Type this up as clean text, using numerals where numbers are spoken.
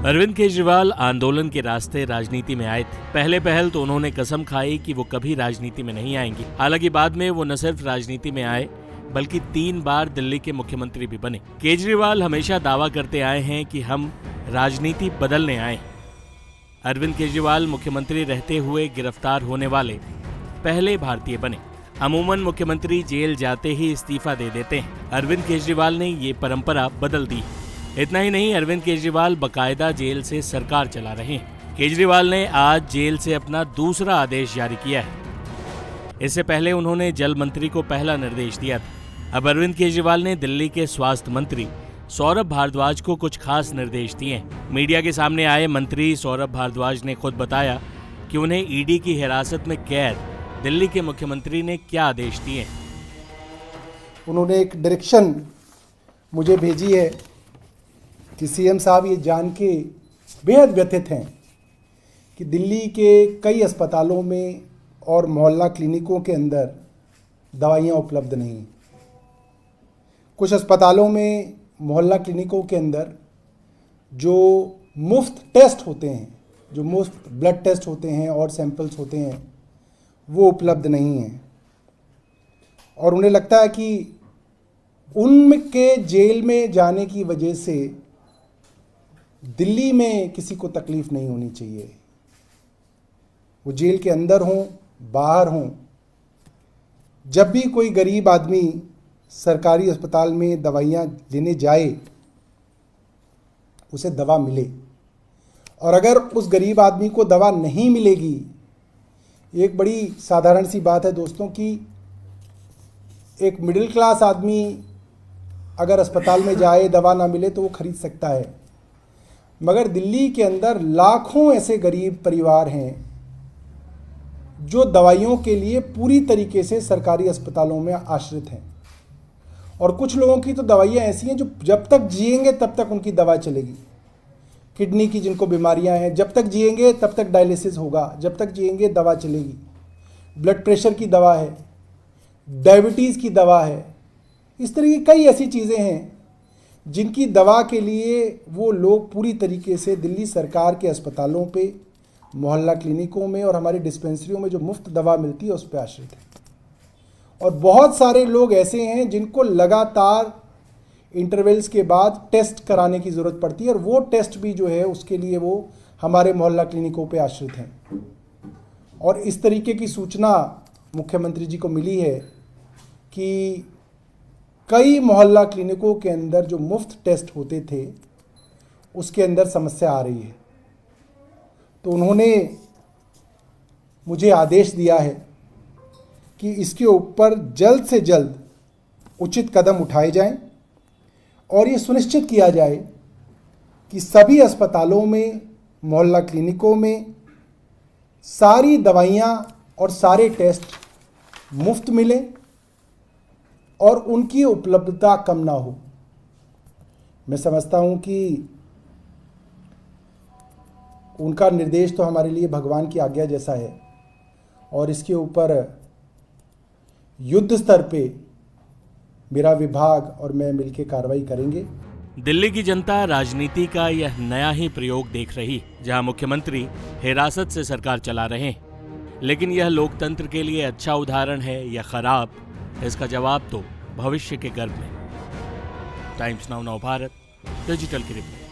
अरविंद केजरीवाल आंदोलन के रास्ते राजनीति में आए थे। पहले पहल तो उन्होंने कसम खाई कि वो कभी राजनीति में नहीं आएंगे। हालांकि बाद में वो न सिर्फ राजनीति में आए बल्कि 3 बार दिल्ली के मुख्यमंत्री भी बने। केजरीवाल हमेशा दावा करते आए हैं कि हम राजनीति बदलने आए। अरविंद केजरीवाल मुख्यमंत्री रहते हुए गिरफ्तार होने वाले पहले भारतीय बने। अमूमन मुख्यमंत्री जेल जाते ही इस्तीफा दे देते हैं। अरविंद केजरीवाल ने ये परंपरा बदल दी। इतना ही नहीं, अरविंद केजरीवाल बकायदा जेल से सरकार चला रहे हैं। केजरीवाल ने आज जेल से अपना दूसरा आदेश जारी किया है। इससे पहले उन्होंने जल मंत्री को पहला निर्देश दिया था। अब अरविंद केजरीवाल ने दिल्ली के स्वास्थ्य मंत्री सौरभ भारद्वाज को कुछ खास निर्देश दिए हैं। मीडिया के सामने आए मंत्री सौरभ भारद्वाज ने खुद बताया कि उन्हें ईडी की हिरासत में कैद दिल्ली के मुख्यमंत्री ने क्या आदेश दिए। उन्होंने एक डायरेक्शन मुझे भेजी है कि सीएम साहब ये जान के बेहद व्यथित हैं कि दिल्ली के कई अस्पतालों में और मोहल्ला क्लिनिकों के अंदर दवाइयाँ उपलब्ध नहीं। कुछ अस्पतालों में मोहल्ला क्लिनिकों के अंदर जो मुफ्त टेस्ट होते हैं, जो मुफ्त ब्लड टेस्ट होते हैं और सैंपल्स होते हैं, वो उपलब्ध नहीं हैं। और उन्हें लगता है कि उनके जेल में जाने की वजह से दिल्ली में किसी को तकलीफ नहीं होनी चाहिए। वो जेल के अंदर हों, बाहर हों, जब भी कोई गरीब आदमी सरकारी अस्पताल में दवाइयाँ लेने जाए उसे दवा मिले। और अगर उस गरीब आदमी को दवा नहीं मिलेगी, एक बड़ी साधारण सी बात है दोस्तों कि एक मिडिल क्लास आदमी अगर अस्पताल में जाए, दवा ना मिले तो वो खरीद सकता है। मगर दिल्ली के अंदर लाखों ऐसे गरीब परिवार हैं जो दवाइयों के लिए पूरी तरीके से सरकारी अस्पतालों में आश्रित हैं। और कुछ लोगों की तो दवाइयाँ ऐसी हैं जो जब तक जिएंगे तब तक उनकी दवा चलेगी। किडनी की जिनको बीमारियां हैं, जब तक जिएंगे तब तक डायलिसिस होगा, जब तक जिएंगे दवा चलेगी। ब्लड प्रेशर की दवा है, डायबिटीज़ की दवा है। इस तरह की कई ऐसी चीज़ें हैं जिनकी दवा के लिए वो लोग पूरी तरीके से दिल्ली सरकार के अस्पतालों पे, मोहल्ला क्लिनिकों में और हमारी डिस्पेंसरियों में जो मुफ्त दवा मिलती है उस पर आश्रित है। और बहुत सारे लोग ऐसे हैं जिनको लगातार इंटरवल्स के बाद टेस्ट कराने की ज़रूरत पड़ती है और वो टेस्ट भी जो है उसके लिए वो हमारे मोहल्ला क्लिनिकों पे आश्रित हैं। और इस तरीके की सूचना मुख्यमंत्री जी को मिली है कि कई मोहल्ला क्लिनिकों के अंदर जो मुफ्त टेस्ट होते थे उसके अंदर समस्या आ रही है। तो उन्होंने मुझे आदेश दिया है कि इसके ऊपर जल्द से जल्द उचित कदम उठाए जाएं और ये सुनिश्चित किया जाए कि सभी अस्पतालों में, मोहल्ला क्लिनिकों में सारी दवाइयाँ और सारे टेस्ट मुफ्त मिलें और उनकी उपलब्धता कम ना हो। मैं समझता हूँ कि उनका निर्देश तो हमारे लिए भगवान की आज्ञा जैसा है और इसके ऊपर युद्ध स्तर पे मेरा विभाग और मैं मिलकर कार्रवाई करेंगे। दिल्ली की जनता राजनीति का यह नया ही प्रयोग देख रही, जहां मुख्यमंत्री हिरासत से सरकार चला रहे हैं। लेकिन यह लोकतंत्र के लिए अच्छा उदाहरण है या खराब, इसका जवाब तो भविष्य के गर्भ में। टाइम्स नाउ भारत डिजिटल की रिपोर्ट।